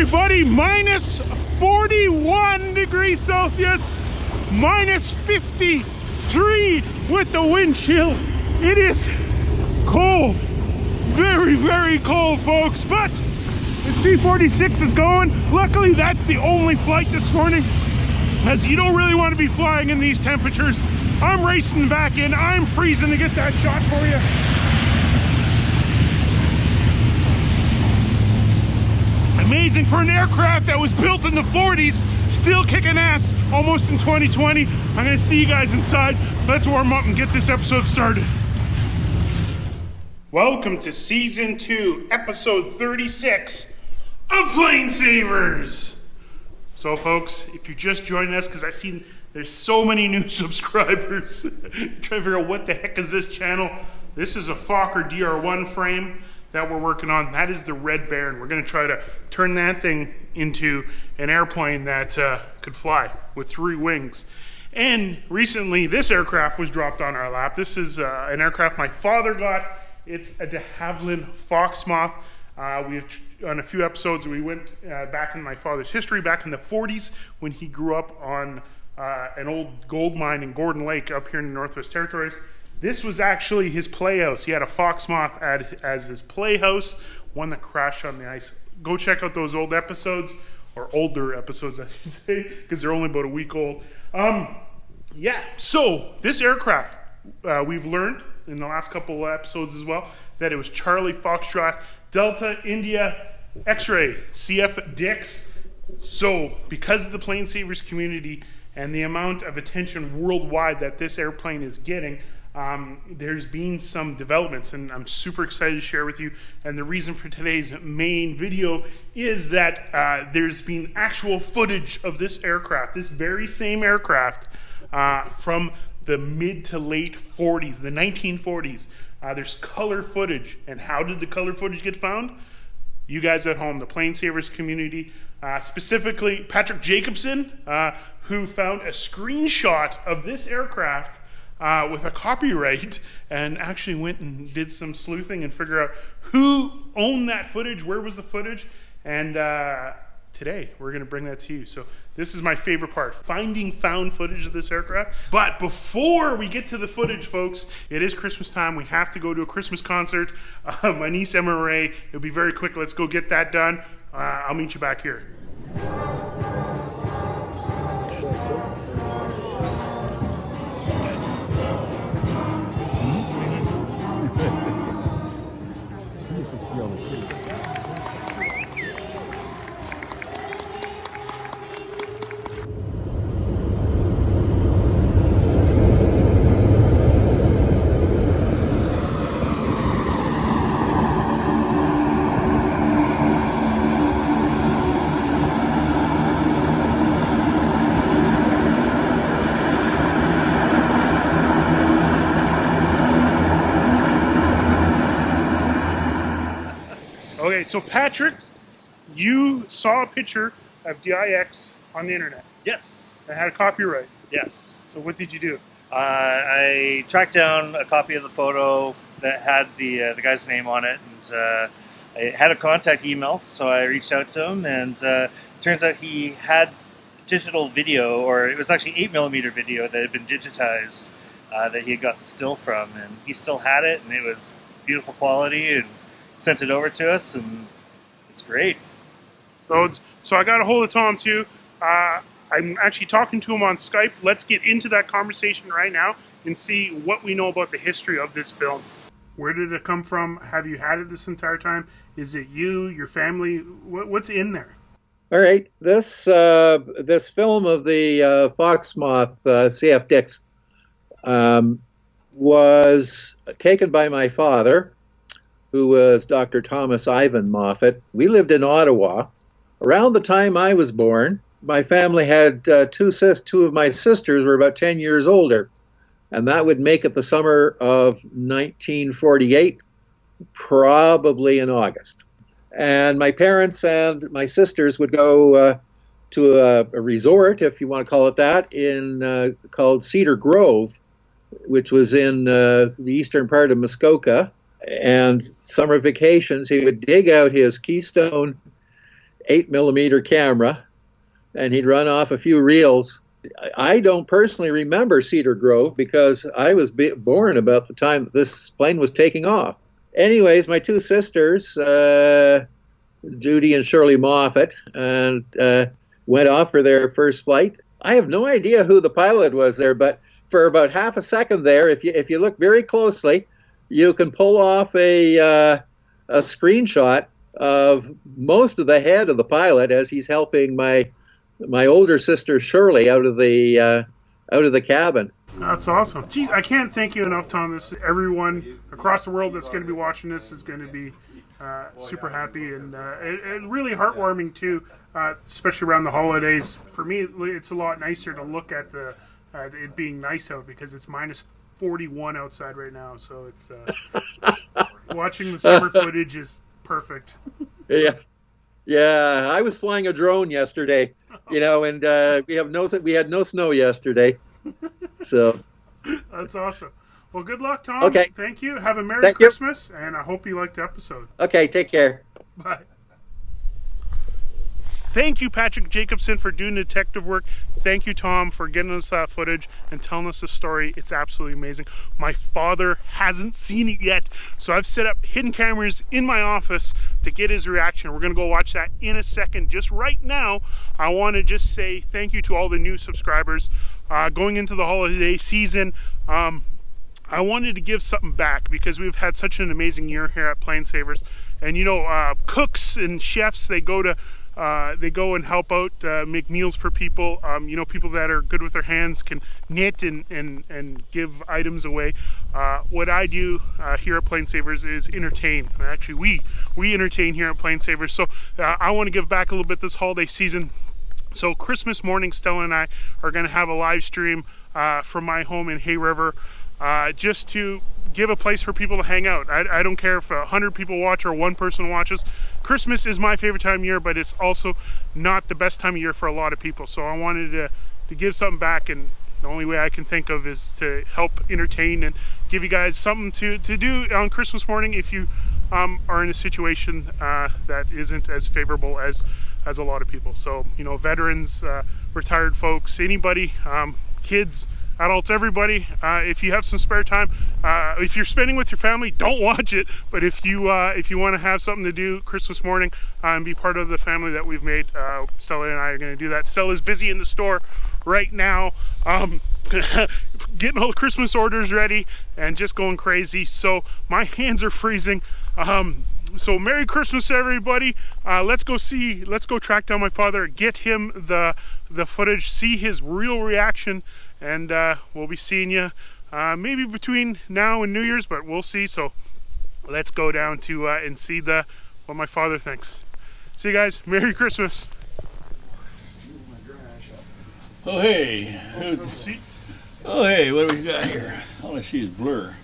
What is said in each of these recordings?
everybody. Minus 41 degrees Celsius, minus 53 with the wind chill. It is cold, very, very cold, folks, but the C-46 is going. Luckily, that's the only flight this morning, as you don't really want to be flying in these temperatures. I'm racing back in. I'm freezing to get that shot for you. Amazing for an aircraft that was built in the 40s, still kicking ass almost in 2020. I'm gonna see you guys inside. Let's warm up and get this episode started. Welcome to Season 2, Episode 36 of PlaneSavers. So folks, if you're just joining us, because I see there's so many new subscribers, trying to figure out what the heck is this channel. This is a Fokker DR1 frame that we're working on. That is the Red Baron. We're gonna try to turn that thing into an airplane that could fly with 3 wings. And recently, this aircraft was dropped on our lap. This is an aircraft my father got. It's a de Havilland Moth. We've on a few episodes, we went back in my father's history, back in the 40s, when he grew up on an old gold mine in Gordon Lake up here in the Northwest Territories. This was actually his playhouse. He had a Moth as his playhouse, one that crashed on the ice. Go check out those old episodes, or older episodes, I should say, because they're only about a week old. Yeah, so this aircraft, we've learned in the last couple of episodes as well, that it was Charlie Foxtrot, Delta, India, X-Ray, CF Dix. So, because of the PlaneSavers community and the amount of attention worldwide that this airplane is getting, there's been some developments, and I'm super excited to share with you. And the reason for today's main video is that there's been actual footage of this aircraft, this very same aircraft, from the mid to late 40s, the 1940s. There's color footage. And how did the color footage get found? You guys at home, the PlaneSavers community, specifically Patrick Jacobson, who found a screenshot of this aircraft with a copyright, and actually went and did some sleuthing and figure out who owned that footage, where was the footage, and today we're going to bring that to you. So this is my favorite part, finding found footage of this aircraft. But before we get to the footage, folks, it is Christmas time. We have to go to a Christmas concert. My niece Emma Ray, it'll be very quick. Let's go get that done. I'll meet you back here. Okay, so Patrick, you saw a picture of DIX on the internet. Yes. That had a copyright. Yes. So what did you do? I tracked down a copy of the photo that had the guy's name on it, and I had a contact email, so I reached out to him, and turns out he had digital video, or it was actually 8mm video that had been digitized that he had gotten still from, and he still had it, and it was beautiful quality, and sent it over to us, and it's great. So I got a hold of Tom too. I'm actually talking to him on Skype. Let's get into that conversation right now and see what we know about the history of this film. Where did it come from? Have you had it this entire time? Is it you, your family? What's in there? All right, this film of the Fox Moth CF Dix was taken by my father, who was Dr. Thomas Ivan Moffat. We lived in Ottawa. Around the time I was born, my family had two of my sisters were about 10 years older, and that would make it the summer of 1948, probably in August. And my parents and my sisters would go to a resort, if you want to call it that, called Cedar Grove, which was in the eastern part of Muskoka. And summer vacations, he would dig out his Keystone 8mm camera, and he'd run off a few reels. I don't personally remember Cedar Grove because I was born about the time that this plane was taking off. Anyways, my two sisters, Judy and Shirley Moffat, and went off for their first flight. I have no idea who the pilot was there, but for about half a second there, if you look very closely, you can pull off a screenshot of most of the head of the pilot as he's helping my older sister Shirley out of the cabin. That's awesome. Geez, I can't thank you enough, Tom. Everyone across the world that's going to be watching this is going to be super happy and really heartwarming too, especially around the holidays. For me, it's a lot nicer to look at it being nice out because it's minus 41 outside right now. So it's watching the summer footage is perfect. Yeah. I was flying a drone yesterday, and we had no snow yesterday. So that's awesome. Well, good luck, Tom. Okay. Thank you. Have a Merry Christmas, and I hope you liked the episode. Okay, take care. Bye. Thank you, Patrick Jacobson, for doing detective work. Thank you, Tom, for getting us that footage and telling us the story. It's absolutely amazing. My father hasn't seen it yet, so I've set up hidden cameras in my office to get his reaction. We're going to go watch that in a second. Just right now, I want to just say thank you to all the new subscribers. Going into the holiday season, I wanted to give something back because we've had such an amazing year here at PlaneSavers. And cooks and chefs, they go and help out, make meals for people. People that are good with their hands can knit and give items away. What I do here at PlaneSavers is entertain. Actually, we entertain here at PlaneSavers. So I want to give back a little bit this holiday season. So Christmas morning, Stella and I are going to have a live stream from my home in Hay River, just to give a place for people to hang out. I don't care if 100 people watch or one person watches. Christmas is my favorite time of year, but it's also not the best time of year for a lot of people. So I wanted to give something back, and the only way I can think of is to help entertain and give you guys something to do on Christmas morning if you are in a situation that isn't as favorable as a lot of people. So, veterans, retired folks, anybody, kids, adults, everybody, if you have some spare time, if you're spending with your family, don't watch it. But if you want to have something to do Christmas morning and be part of the family that we've made, Stella and I are going to do that. Stella's busy in the store right now, getting all the Christmas orders ready and just going crazy. So my hands are freezing. So Merry Christmas, everybody. Let's go track down my father, get him the footage, see his real reaction, and we'll be seeing you maybe between now and New Year's, but we'll see. So let's go down to and see what my father thinks. See you guys. Merry Christmas. Oh hey. Oh hey, what do we got here? All I see is blur.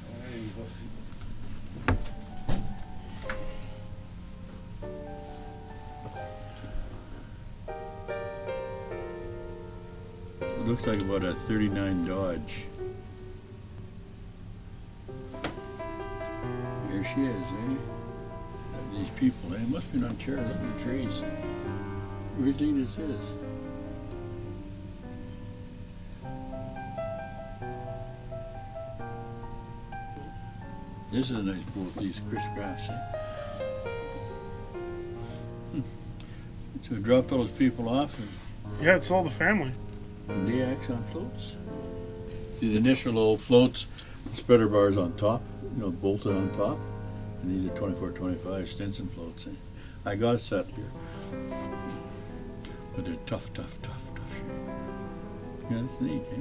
It looks like about a 39 Dodge. There she is, eh? These people, eh? It must be in Ontario. Look at the trees. What do you think this is? This is a nice boat, these Chris Crafts. So drop all those people off and Yeah, it's all the family. DX on floats. See the initial little floats, the spreader bars on top, bolted on top. And these are 24-25 Stinson floats. Eh? I got a set here. But they're tough shape. Yeah, that's neat, eh?